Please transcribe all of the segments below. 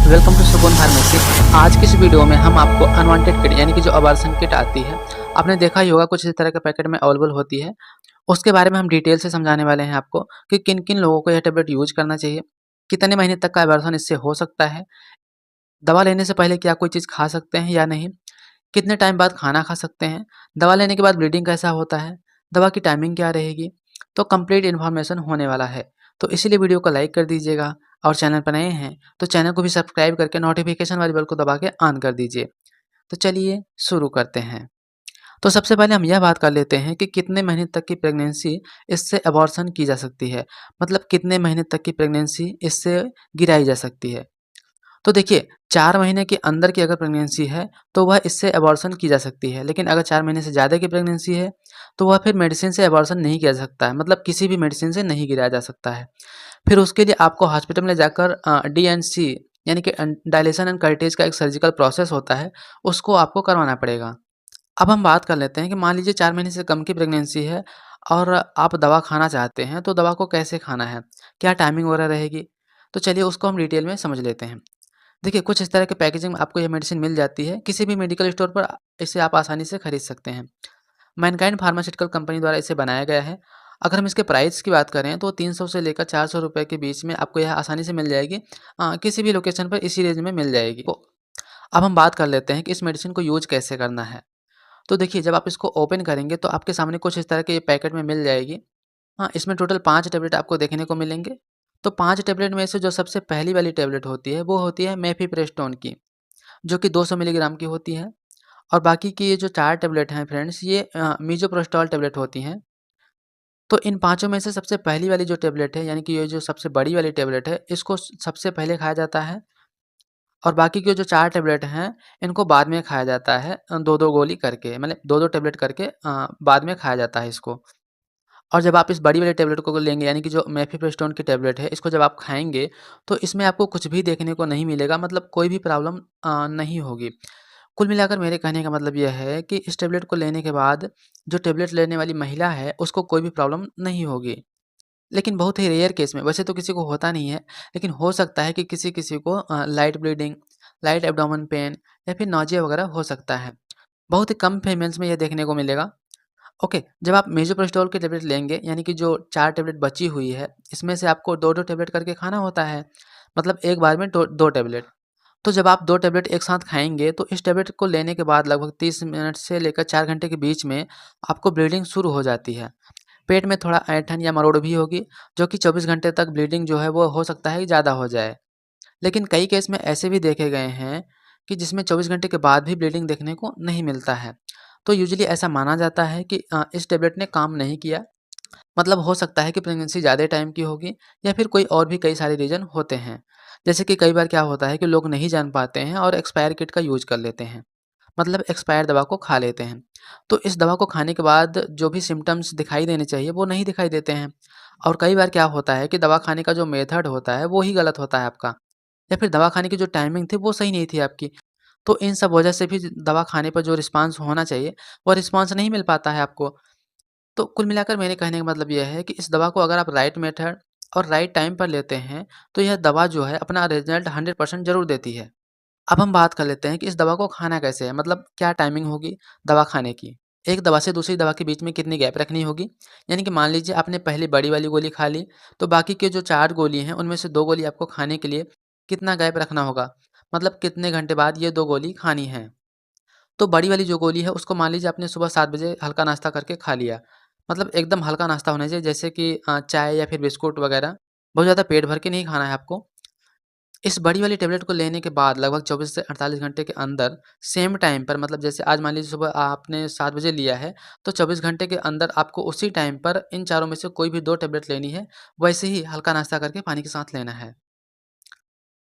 Welcome to सुकून pharmacy. आज की इस वीडियो में हम आपको अनवांटेड किट यानी कि जो अबॉर्शन किट आती है, आपने देखा ही होगा कुछ इस तरह के पैकेट में अवेलेबल होती है। उसके बारे में हम डिटेल से समझाने वाले हैं आपको कि किन-किन लोगों को यह टैबलेट यूज़ करना चाहिए, कितने महीने तक का अबॉर्शन इससे हो सकता है, दवा लेने से पहले क्या कोई चीज़ खा सकते हैं या नहीं, कितने टाइम बाद खाना खा सकते हैं, दवा लेने के बाद ब्लीडिंग कैसा होता है, दवा की टाइमिंग क्या रहेगी। तो कंप्लीट इन्फॉर्मेशन होने वाला है। तो इसीलिए वीडियो को लाइक कर दीजिएगा और चैनल पर नए हैं तो चैनल को भी सब्सक्राइब करके नोटिफिकेशन वाली बेल को दबा के ऑन कर दीजिए। तो चलिए शुरू करते हैं। तो सबसे पहले हम यह बात कर लेते हैं कि कितने महीने तक की प्रेगनेंसी इससे अबॉर्शन की जा सकती है। मतलब कितने महीने तक की प्रेगनेंसी इससे गिराई जा सकती है। तो देखिए 4 महीने के अंदर की अगर प्रेगनेंसी है तो वह इससे अबॉर्शन की जा सकती है। लेकिन अगर 4 महीने से ज़्यादा की प्रेगनेंसी है तो वह फिर मेडिसिन से अबॉर्शन नहीं किया जा सकता है। मतलब किसी भी मेडिसिन से नहीं गिराया जा सकता है। फिर उसके लिए आपको हॉस्पिटल में ले जाकर डीएनसी यानी कि डायलेशन एंड कर्टेज का एक सर्जिकल प्रोसेस होता है, उसको आपको करवाना पड़ेगा। अब हम बात कर लेते हैं कि मान लीजिए 4 महीने से कम की प्रेगनेंसी है और आप दवा खाना चाहते हैं, तो दवा को कैसे खाना है? क्या टाइमिंग वगैरह रहेगी? तो चलिए उसको हम डिटेल में समझ लेते हैं। देखिए कुछ इस तरह के पैकेजिंग में आपको यह मेडिसिन मिल जाती है, किसी भी मेडिकल स्टोर पर इसे आप आसानी से खरीद सकते हैं। मैनकाइंड फार्मास्यूटिकल कंपनी द्वारा इसे बनाया गया है। अगर हम इसके प्राइस की बात करें तो 300 से लेकर 400 रुपए के बीच में आपको यह आसानी से मिल जाएगी। किसी भी लोकेशन पर इसी रेंज में मिल जाएगी। तो अब हम बात कर लेते हैं कि इस मेडिसिन को यूज़ कैसे करना है। तो देखिए जब आप इसको ओपन करेंगे तो आपके सामने कुछ इस तरह के ये पैकेट में मिल जाएगी। इसमें टोटल 5 टैबलेट आपको देखने को मिलेंगे। तो 5 टैबलेट में से जो सबसे पहली वाली टैबलेट होती है वो होती है मेफिप्रेस्टोन की, जो कि 200 मिलीग्राम की होती है। और बाकी की ये जो 4 टैबलेट हैं फ्रेंड्स, ये मीज़ोप्रोस्टोल टैबलेट होती हैं। तो इन पाँचों में से सबसे पहली वाली जो टैबलेट है यानी कि ये जो सबसे बड़ी वाली टैबलेट है, इसको सबसे पहले खाया जाता है। और बाकी के जो 4 टैबलेट हैं, इनको बाद में खाया जाता है 2-2 गोली करके, मतलब 2-2 टैबलेट करके बाद में खाया जाता है इसको। और जब आप इस बड़ी वाली टैबलेट को लेंगे यानी कि जो मेफिप्रेस्टोन की टैबलेट है, इसको जब आप खाएँगे तो इसमें आपको कुछ भी देखने को नहीं मिलेगा, मतलब कोई भी प्रॉब्लम नहीं होगी। कुल मिलाकर मेरे कहने का मतलब यह है कि इस टैबलेट को लेने के बाद जो टैबलेट लेने वाली महिला है, उसको कोई भी प्रॉब्लम नहीं होगी। लेकिन बहुत ही रेयर केस में, वैसे तो किसी को होता नहीं है, लेकिन हो सकता है कि किसी-किसी को light bleeding, light abdomen pain या फिर नौजिया वगैरह हो सकता है। बहुत ही कम फीमेल्स में ये देखने को मिलेगा। ओके, जब आप मेसोप्रोस्टोल की टैबलेट लेंगे यानी कि जो 4 टैबलेट बची हुई है, इसमें से आपको 2-2 टैबलेट करके खाना होता है। मतलब एक बार में 2 टैबलेट। तो जब आप 2 टैबलेट एक साथ खाएँगे तो इस टैबलेट को लेने के बाद लगभग 30 मिनट से लेकर 4 घंटे के बीच में आपको ब्लीडिंग शुरू हो जाती है। पेट में थोड़ा ऐंठन या मरोड़ भी होगी, जो कि 24 घंटे तक ब्लीडिंग जो है वो हो सकता है कि ज़्यादा हो जाए। लेकिन कई केस में ऐसे भी देखे गए हैं कि जिसमें 24 घंटे के बाद भी ब्लीडिंग देखने को नहीं मिलता है। तो यूजुअली ऐसा माना जाता है कि इस टैबलेट ने काम नहीं किया। मतलब हो सकता है कि प्रेगनेंसी ज़्यादा टाइम की होगी या फिर कोई और भी कई सारे रीज़न होते हैं। जैसे कि कई बार क्या होता है कि लोग नहीं जान पाते हैं और एक्सपायर किट का यूज़ कर लेते हैं। मतलब एक्सपायर दवा को खा लेते हैं। तो इस दवा को खाने के बाद जो भी सिम्पटम्स दिखाई देने चाहिए वो नहीं दिखाई देते हैं। और कई बार क्या होता है कि दवा खाने का जो मेथड होता है वो ही गलत होता है आपका, या फिर दवा खाने की जो टाइमिंग थी वो सही नहीं थी आपकी। तो इन सब वजह से भी दवा खाने पर जो रिस्पॉन्स होना चाहिए वो रिस्पॉन्स नहीं मिल पाता है आपको। तो कुल मिलाकर मेरे कहने का मतलब यह है कि इस दवा को अगर आप राइट मेथड और राइट टाइम पर लेते हैं तो यह दवा जो है अपना रिजल्ट 100% ज़रूर देती है। अब हम बात कर लेते हैं कि इस दवा को खाना कैसे है, मतलब क्या टाइमिंग होगी दवा खाने की। एक दवा से दूसरी दवा के बीच में कितनी गैप रखनी होगी। यानी कि मान लीजिए आपने पहले बड़ी वाली गोली खा ली, तो बाकी के जो 4 गोली हैं उनमें से 2 गोली आपको खाने के लिए कितना गैप रखना होगा। मतलब कितने घंटे बाद ये 2 गोली खानी है। तो बड़ी वाली जो गोली है उसको मान लीजिए आपने सुबह 7 बजे हल्का नाश्ता करके खा लिया। मतलब एकदम हल्का नाश्ता होना चाहिए, जैसे कि चाय या फिर बिस्कुट वगैरह। बहुत ज़्यादा पेट भर के नहीं खाना है आपको। इस बड़ी वाली टैबलेट को लेने के बाद लगभग 24 से 48 घंटे के अंदर सेम टाइम पर, मतलब जैसे आज मान लीजिए सुबह आपने 7 बजे लिया है, तो 24 घंटे के अंदर आपको उसी टाइम पर इन चारों में से कोई भी 2 टैबलेट लेनी है। वैसे ही हल्का नाश्ता करके पानी के साथ लेना है।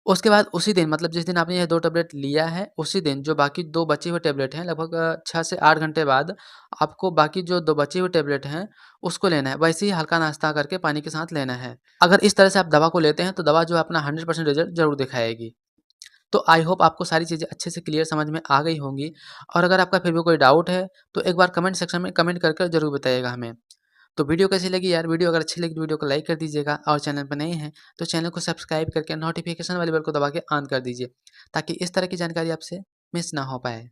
उसके बाद उसी दिन, मतलब जिस दिन आपने ये 2 टैबलेट लिया है, उसी दिन जो बाकी 2 बचे हुए टैबलेट हैं, लगभग 6 से 8 घंटे बाद आपको बाकी जो 2 बचे हुए टैबलेट हैं, उसको लेना है। वैसे ही हल्का नाश्ता करके पानी के साथ लेना है। अगर इस तरह से आप दवा को लेते हैं, तो दवा जो है अपना 100% रिज़ल्ट ज़रूर दिखाएगी। तो आई होप आपको सारी चीज़ें अच्छे से क्लियर समझ में आ गई होंगी। और अगर आपका फिर भी कोई डाउट है, तो एक बार कमेंट सेक्शन में कमेंट करके ज़रूर बताइएगा हमें। तो वीडियो कैसी लगी यार? वीडियो अगर अच्छी लगी तो वीडियो को लाइक कर दीजिएगा और चैनल पर नए हैं तो चैनल को सब्सक्राइब करके नोटिफिकेशन वाले बेल को दबा के ऑन कर दीजिए ताकि इस तरह की जानकारी आपसे मिस ना हो पाए।